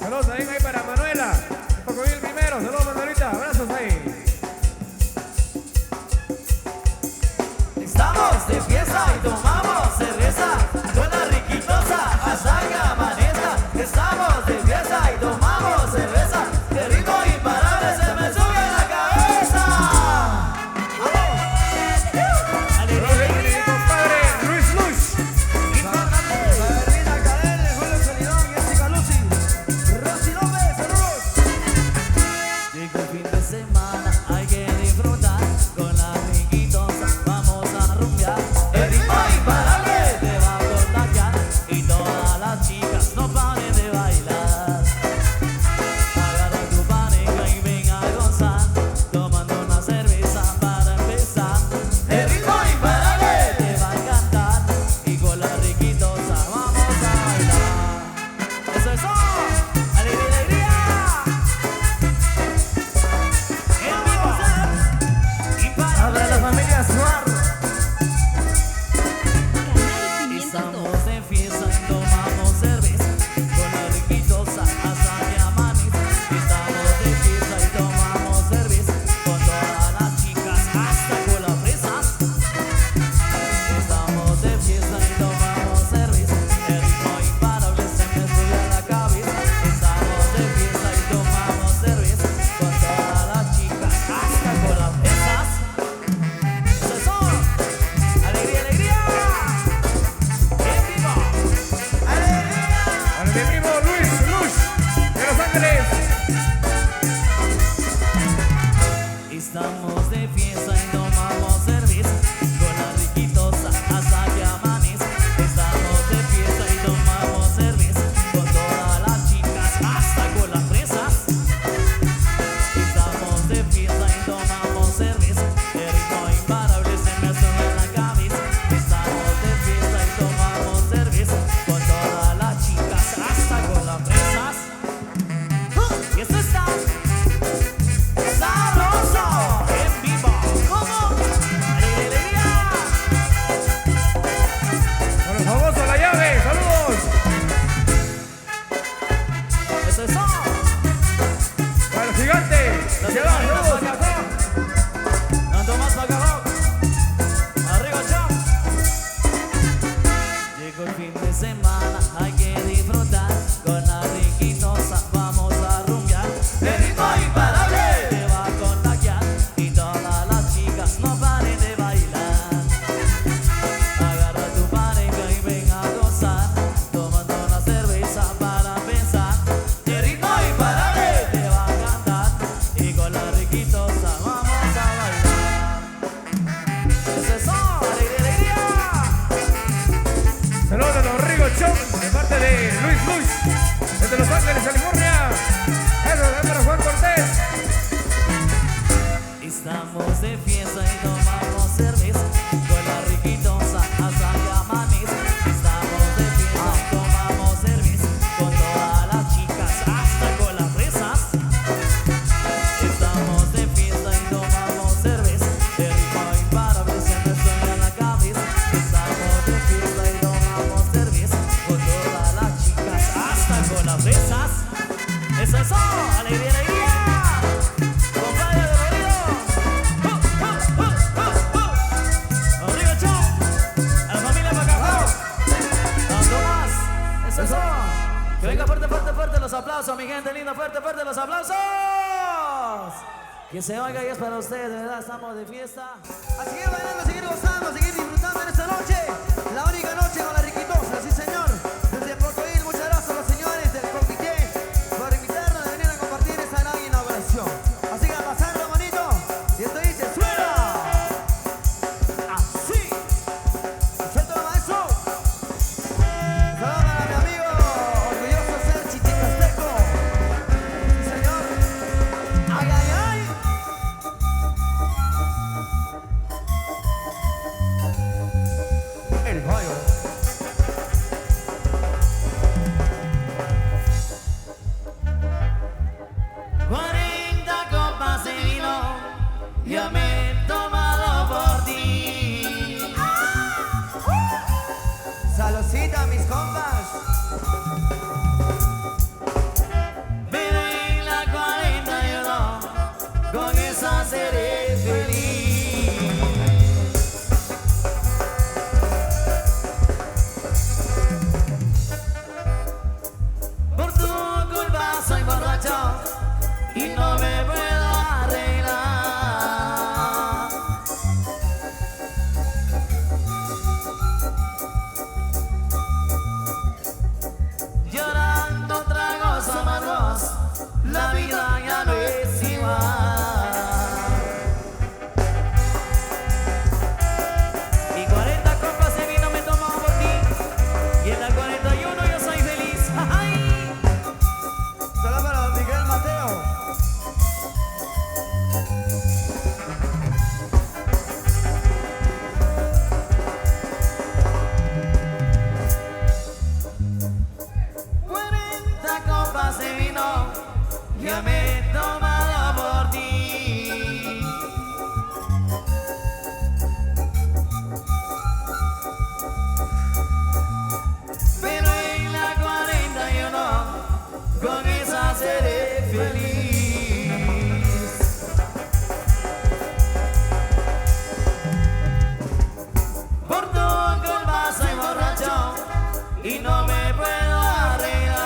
Saludos también ahí para Manuela. Cocodrilo primero. Saludos, Manuelita. Abrazos ahí. Estamos de fiesta y tomamos cerveza con la riquitosa hasta que amanezca. Estamos de fiesta y tomamos cerveza. De ritmo imparable se me sube a la cabeza. Mi compadre Luis Luz. Berlina Cadel, Julio Celidón, Jessica Lucy, Rosy López, saludos. Llega el fin de semana, hay que disfrutar con la riquitosa, vamos a rumbear. El ritmo imparable te va a contagiar y todas las chicas no paren de bailar. Agarra tu pareja y ven a gozar, tomando una cerveza para empezar. El ritmo imparable te va a encantar y con la riquitosa vamos a bailar. Eso es todo. ¡Alegría, alegría! En vivo, imparable. Para la familia Suárez. Estamos de fiesta y tomamos cerveza con la riquitosa hasta que amanece. Estamos de fiesta y tomamos cerveza con todas las chicas hasta con las fresas. Estamos de fiesta y tomamos cerveza, el ritmo imparable se me sube a la cabeza. Estamos de fiesta y tomamos cerveza con todas las chicas hasta con las fresas. Eso es todo. ¡Alegría, alegría! En vivo. ¡Alegría! Para mi primo Luis Luz de Los Ángeles. Estamos de fiesta y tomamos cerveza con la riquitosa hasta que amanece. Estamos de fiesta y tomamos cerveza con todas las chicas hasta con las fresas. Estamos de fiesta y tomamos cerveza, el ritmo imparable se me sube a la cabeza. Estamos de fiesta y tomamos cerveza con todas las chicas hasta con las fresas. Y esto está sabroso en vivo. ¿Cómo? ¡Alegría! Con los famosos La Llave. Saludos. Eso es todo. Para los gigantes. Los Se van. gigantes Saludos. para acá. Tanto más para acá. Arriba, chao. Llegó el fin de semana, hay que disfrutar con la riquitosa, vamos a rumbear. El ritmo imparable te va a contagiar y todas las chicas no paren de bailar. Agarra tu pareja y ven a gozar, tomando una cerveza para pensar. El ritmo imparable te va a cantar y con la riquitosa vamos a bailar. Eso es todo. ¡Alegría, alegría! Saludos a los Rigo Show de parte de Luis Luz desde Los Ángeles, California. Eso es para Juan Cortés. Estamos de fiesta y tomamos cerveza con la riquitosa hasta que amanece. Estamos de fiesta y tomamos cerveza con todas las chicas hasta con las fresas. Estamos de fiesta y tomamos cerveza, el ritmo imparable se me sube a la cabeza. Estamos de fiesta y tomamos cerveza con todas las chicas hasta con las fresas. Eso es todo. ¡Alegría, alegría! Compadre de Rodrigo, chao. A la familia Pacajao. Tanto más. Eso es todo. Que venga fuerte, fuerte, fuerte los aplausos, mi gente linda. Fuerte, fuerte los aplausos. Que se oiga y es para ustedes, de verdad, estamos de fiesta. A seguir bailando, a seguir gozando, a seguir disfrutando en esta noche. La única noche con la riquitosa, sí señor. Desde Portoil, muchas gracias a los señores del comité por invitarnos a venir a compartir esta gran inauguración. Así que a pasarlo bonito. Y esto dice, ¡suena! Así. Suéltalo, maestro. Saludos para mi amigo, orgulloso de ser chichicasteco. Sí señor. ¡Ay, ay, ay! El fallo. ya me he tomado por ti. Pero en la 41 con esa seré feliz. Por tu culpa soy borracho y no me puedo arreglar.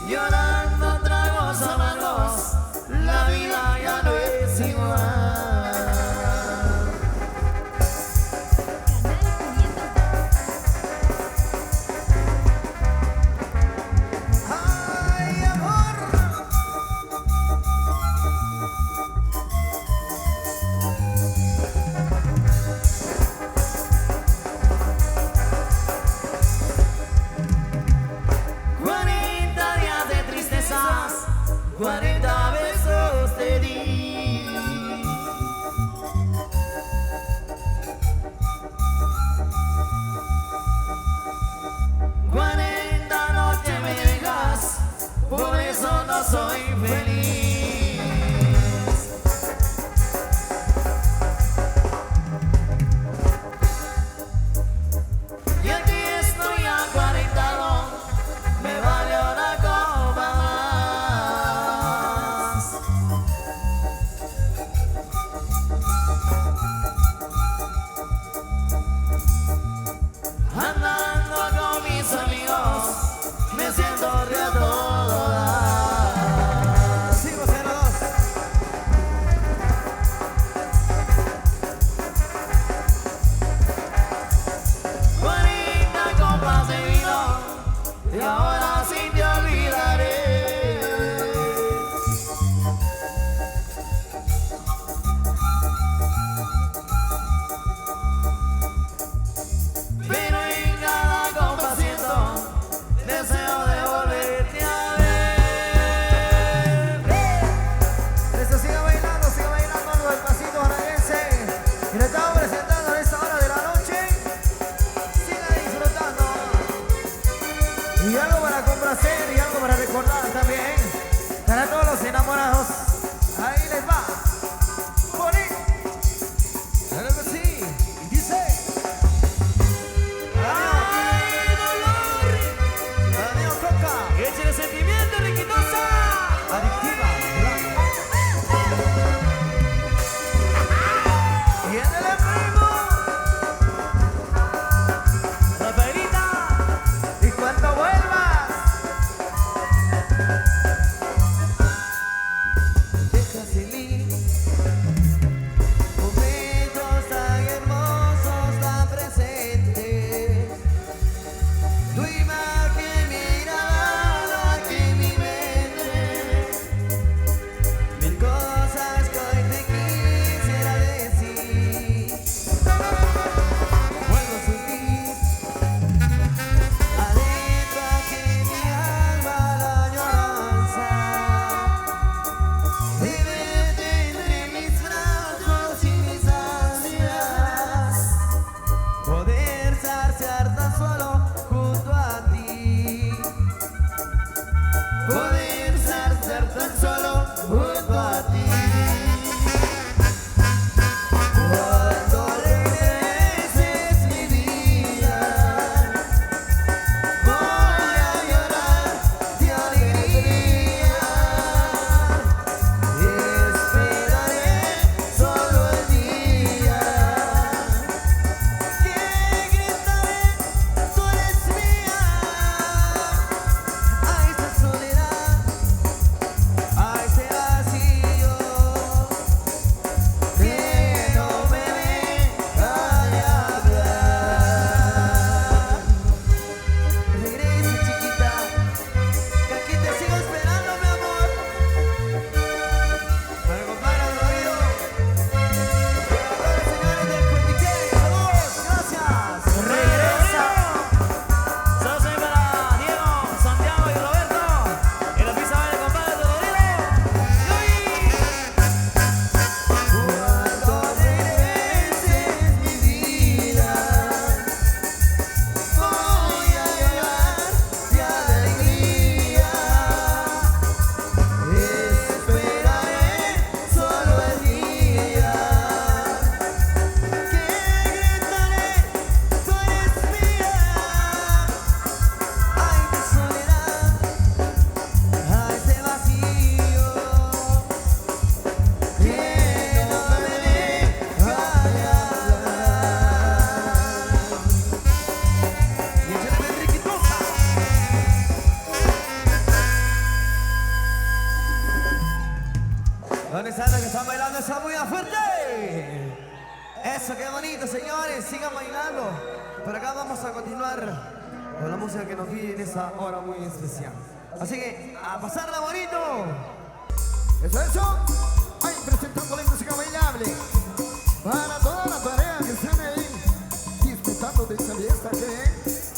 Llorando tragos amargos, la vida ya no es igual. Ay, amor. Cuarenta días de tristezas, 40 besos te di. 40 noches me dejas, por eso no soy feliz. Y aquí estoy a 40, me vale una copa más. Andando con mis amigos, me siento de a todo dar. 502. Cuarenta copas de vino y ahora sí te olvidaré. Pero en cada copa siento deseo de volverte a ver. Esto sigue bailando algo del pasito jaraguense. Y lo estamos presentando a esta hora de la noche. Siga disfrutando. Y algo para complacer y algo para recordar también. Para todos los enamorados. Ahí les va. Bonito. Claro que sí. Y dice. ¡Ay, dolor! Adiós, Coca. ¡Échale sentimiento, riquitosa! Adictiva. Y en el primo. ¡Rafaelita! Y cuando vuelvas. bonito, señores. Sigan bailando. Por acá vamos a continuar con la música que nos pide en esa hora muy especial. Así que, a pasarla bonito. Eso. Ahí presentando la música bailable. Para toda la tarea que están ahí disfrutando de esta fiesta que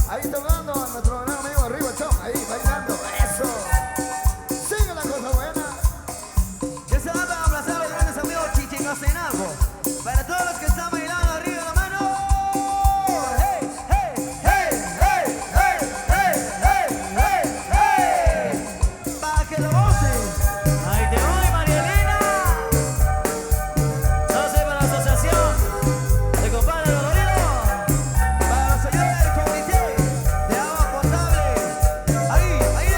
ahí tocando a nuestro gran amigo arriba, chon, ahí bailando. Eso. Sigue la cosa buena. Que se van a aplazar los grandes amigos Chichingacenalco. Para todos los que están bailando arriba de la mano. ¡Hey, hey, hey, hey, hey, hey, hey, hey, hey! Para que lo gocen. Ahí te voy, María Elena. No sé, para la asociación de compadres doloridos. Para los señores del comité de agua potable. Ahí, ahí.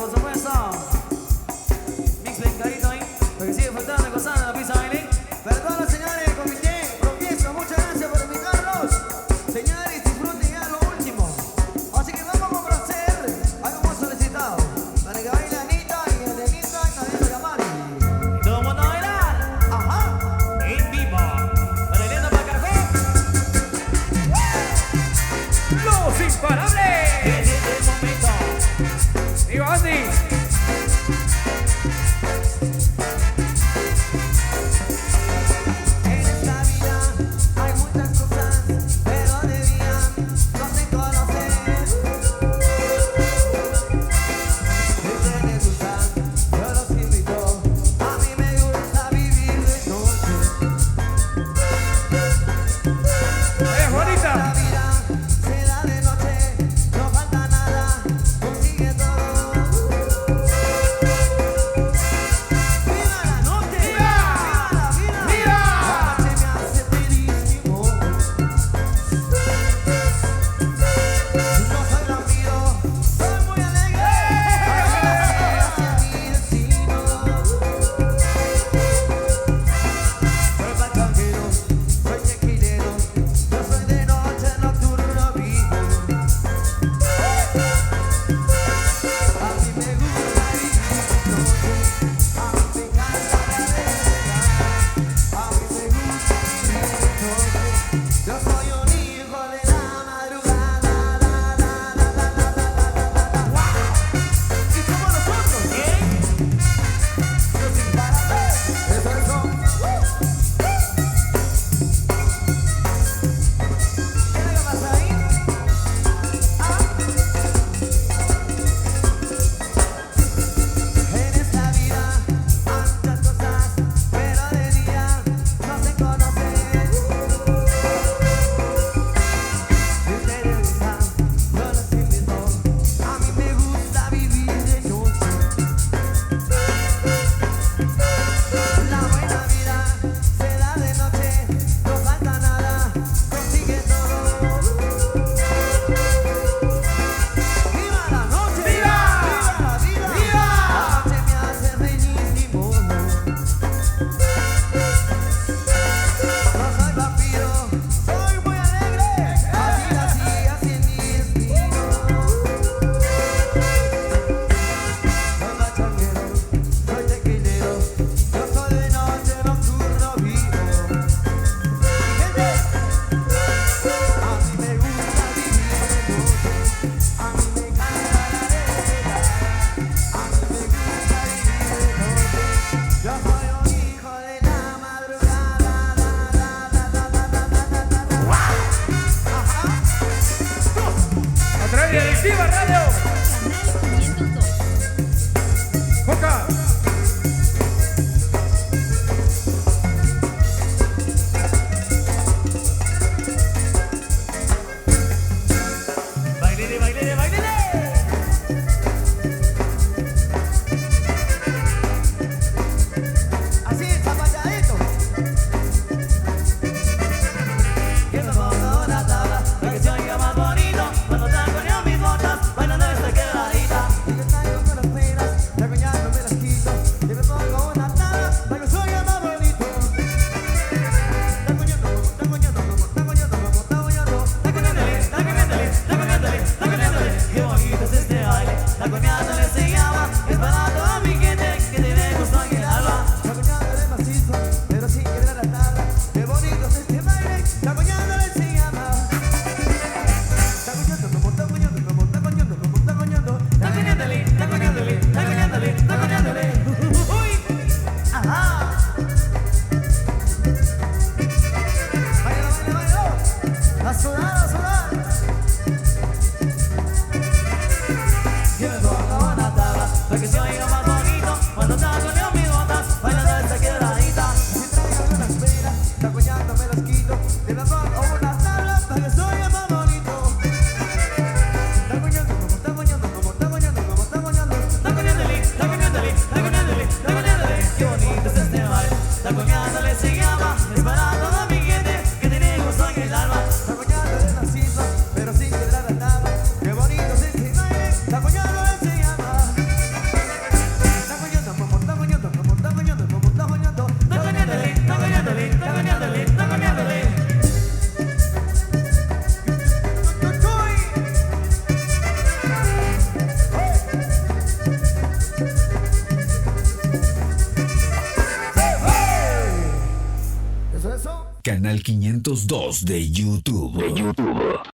por supuesto. Mix bien carito ahí, porque sigue faltando y gozando en la pista baile. Para todos los señores del comité, Profieso, muchas gracias por invitarnos. Señores, disfruten ya lo último. Así que vamos a complacer algo más solicitado. Para que baile Anita y Elenita y Nadita Yamari. Todo el mundo a bailar. Ajá. En vivo. Bailando para Caracol. Los imparables. Desde este momento. Digo, Andy. En esta vida hay muchas cosas, pero debían no se conocer. Si ustedes gustan, yo los invito. A mí me gusta vivir de noche. Juanita. La vida se da de noche, no falta nada, consigue todo. Eso, eso. Canal 502 de YouTube.